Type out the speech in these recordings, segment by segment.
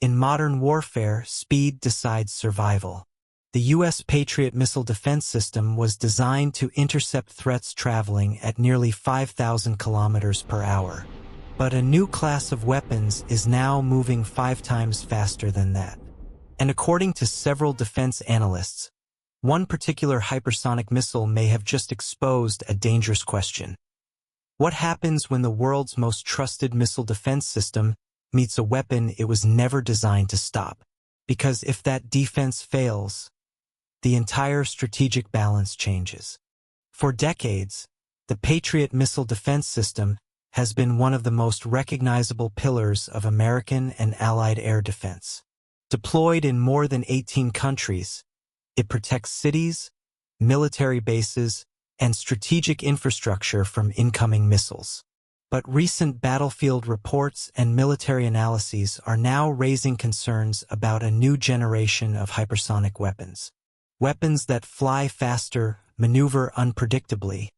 In modern warfare, speed decides survival. The U.S. Patriot missile defense system was designed to intercept threats traveling at nearly 5,000 kilometers per hour. But a new class of weapons is now moving 5 times faster than that. And according to several defense analysts, one particular hypersonic missile may have just exposed a dangerous question. What happens when the world's most trusted missile defense system meets a weapon it was never designed to stop? Because if that defense fails, the entire strategic balance changes. For decades, the Patriot missile defense system has been one of the most recognizable pillars of American and Allied air defense. Deployed in more than 18 countries, it protects cities, military bases, and strategic infrastructure from incoming missiles. But recent battlefield reports and military analyses are now raising concerns about a new generation of hypersonic weapons. Weapons that fly faster, maneuver unpredictably,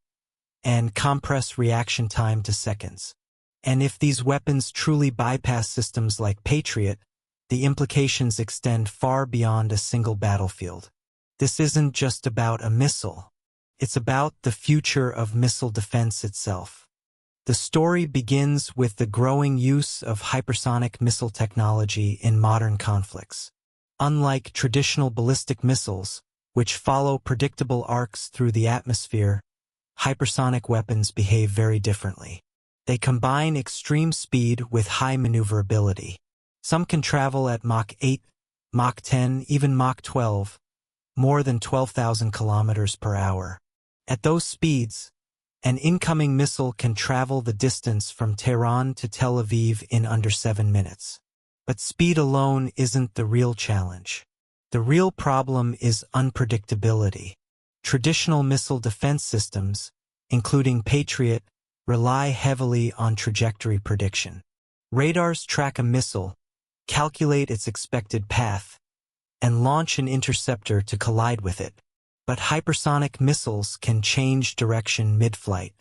and compress reaction time to seconds. And if these weapons truly bypass systems like Patriot, the implications extend far beyond a single battlefield. This isn't just about a missile. It's about the future of missile defense itself. The story begins with the growing use of hypersonic missile technology in modern conflicts. Unlike traditional ballistic missiles, which follow predictable arcs through the atmosphere, hypersonic weapons behave very differently. They combine extreme speed with high maneuverability. Some can travel at Mach 8, Mach 10, even Mach 12, more than 12,000 kilometers per hour. At those speeds, an incoming missile can travel the distance from Tehran to Tel Aviv in under 7 minutes. But speed alone isn't the real challenge. The real problem is unpredictability. Traditional missile defense systems, including Patriot, rely heavily on trajectory prediction. Radars track a missile, calculate its expected path, and launch an interceptor to collide with it. But hypersonic missiles can change direction mid-flight.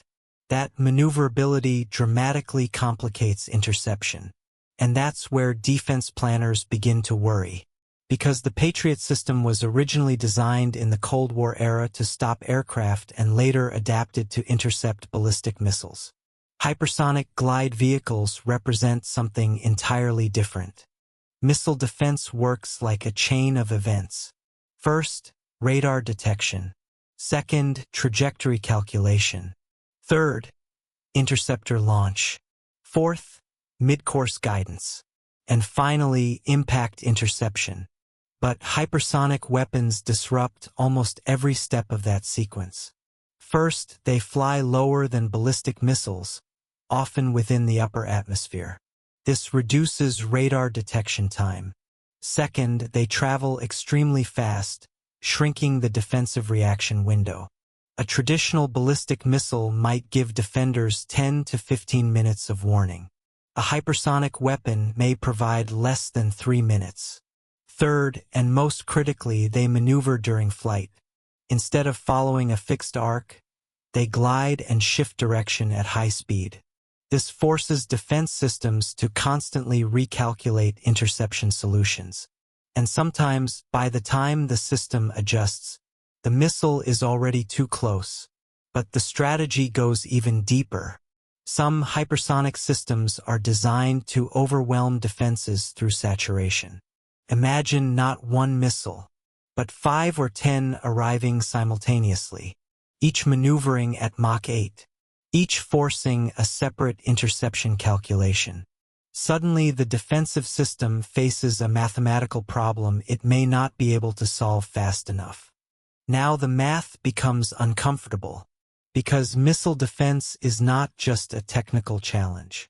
That maneuverability dramatically complicates interception. And that's where defense planners begin to worry. Because the Patriot system was originally designed in the Cold War era to stop aircraft and later adapted to intercept ballistic missiles. Hypersonic glide vehicles represent something entirely different. Missile defense works like a chain of events. First, radar detection. Second, trajectory calculation. Third, interceptor launch. Fourth, mid-course guidance. And finally, impact interception. But hypersonic weapons disrupt almost every step of that sequence. First, they fly lower than ballistic missiles, often within the upper atmosphere. This reduces radar detection time. Second, they travel extremely fast, shrinking the defensive reaction window. A traditional ballistic missile might give defenders 10 to 15 minutes of warning. A hypersonic weapon may provide less than 3 minutes. Third, and most critically, they maneuver during flight. Instead of following a fixed arc, they glide and shift direction at high speed. This forces defense systems to constantly recalculate interception solutions. And sometimes, by the time the system adjusts, the missile is already too close. But the strategy goes even deeper. Some hypersonic systems are designed to overwhelm defenses through saturation. Imagine not one missile, but 5 or 10 arriving simultaneously, each maneuvering at Mach 8, each forcing a separate interception calculation. Suddenly, the defensive system faces a mathematical problem it may not be able to solve fast enough. Now the math becomes uncomfortable, because missile defense is not just a technical challenge.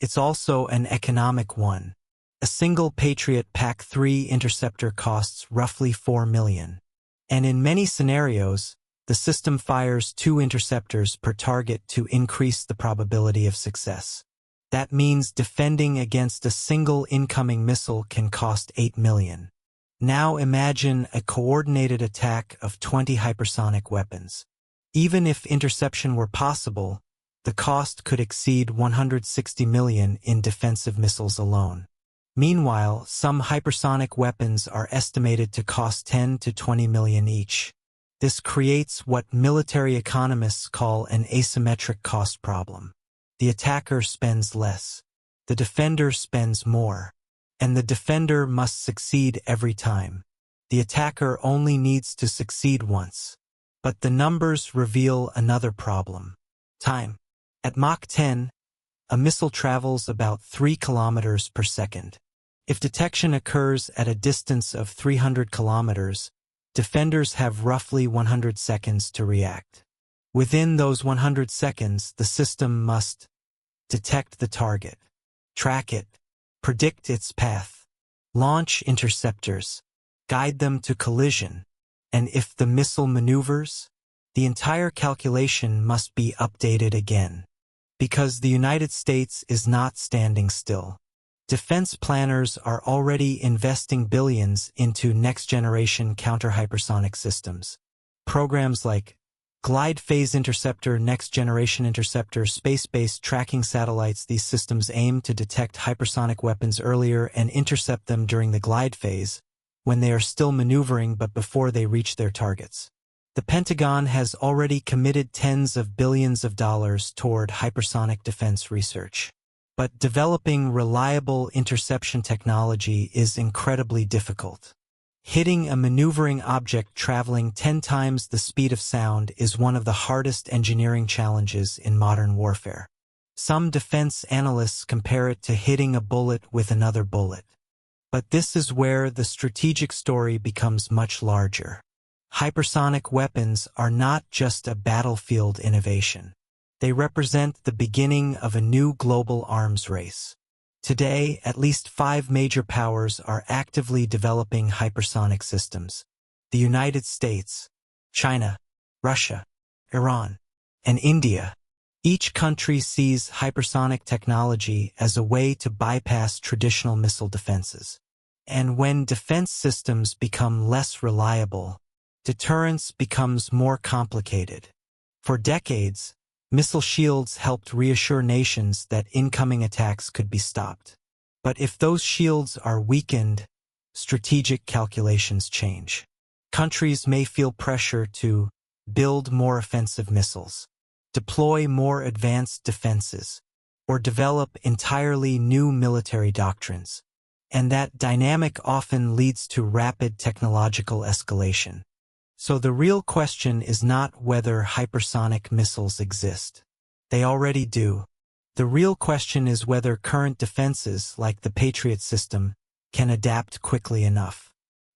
It's also an economic one. A single Patriot PAC-3 interceptor costs roughly $4 million. And in many scenarios, the system fires 2 interceptors per target to increase the probability of success. That means defending against a single incoming missile can cost $8 million. Now imagine a coordinated attack of 20 hypersonic weapons. Even if interception were possible, the cost could exceed $160 million in defensive missiles alone. Meanwhile, some hypersonic weapons are estimated to cost 10 to 20 million each. This creates what military economists call an asymmetric cost problem. The attacker spends less. The defender spends more. And the defender must succeed every time. The attacker only needs to succeed once. But the numbers reveal another problem. Time. At Mach 10, a missile travels about 3 kilometers per second. If detection occurs at a distance of 300 kilometers, defenders have roughly 100 seconds to react. Within those 100 seconds, the system must detect the target, track it, predict its path, launch interceptors, guide them to collision, and if the missile maneuvers, the entire calculation must be updated again. Because the United States is not standing still. Defense planners are already investing billions into next-generation counter-hypersonic systems. Programs like Glide Phase Interceptor, Next-Generation Interceptor, space-based tracking satellites. These systems aim to detect hypersonic weapons earlier and intercept them during the glide phase, when they are still maneuvering but before they reach their targets. The Pentagon has already committed tens of billions of dollars toward hypersonic defense research. But developing reliable interception technology is incredibly difficult. Hitting a maneuvering object traveling 10 times the speed of sound is one of the hardest engineering challenges in modern warfare. Some defense analysts compare it to hitting a bullet with another bullet. But this is where the strategic story becomes much larger. Hypersonic weapons are not just a battlefield innovation. They represent the beginning of a new global arms race. Today, at least 5 major powers are actively developing hypersonic systems: the United States, China, Russia, Iran, and India. Each country sees hypersonic technology as a way to bypass traditional missile defenses. And when defense systems become less reliable, deterrence becomes more complicated. For decades, missile shields helped reassure nations that incoming attacks could be stopped. But if those shields are weakened, strategic calculations change. Countries may feel pressure to build more offensive missiles, deploy more advanced defenses, or develop entirely new military doctrines. And that dynamic often leads to rapid technological escalation. So the real question is not whether hypersonic missiles exist. They already do. The real question is whether current defenses, like the Patriot system, can adapt quickly enough.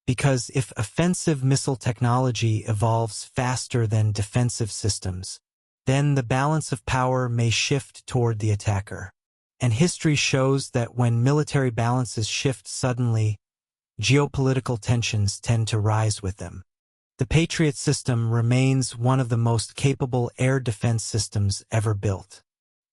Because if offensive missile technology evolves faster than defensive systems, then the balance of power may shift toward the attacker. And history shows that when military balances shift suddenly, geopolitical tensions tend to rise with them. The Patriot system remains one of the most capable air defense systems ever built.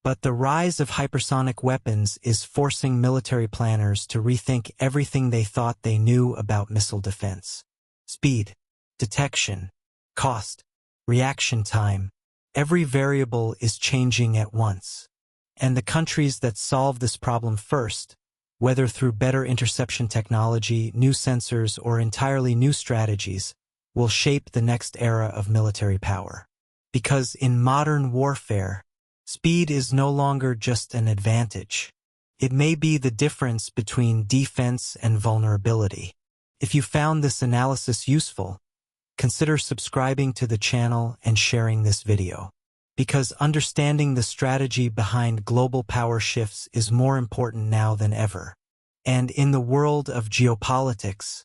But the rise of hypersonic weapons is forcing military planners to rethink everything they thought they knew about missile defense. Speed, detection, cost, reaction time. Every variable is changing at once. And the countries that solve this problem first, whether through better interception technology, new sensors, or entirely new strategies, will shape the next era of military power. Because in modern warfare, speed is no longer just an advantage. It may be the difference between defense and vulnerability. If you found this analysis useful, consider subscribing to the channel and sharing this video. Because understanding the strategy behind global power shifts is more important now than ever. And in the world of geopolitics,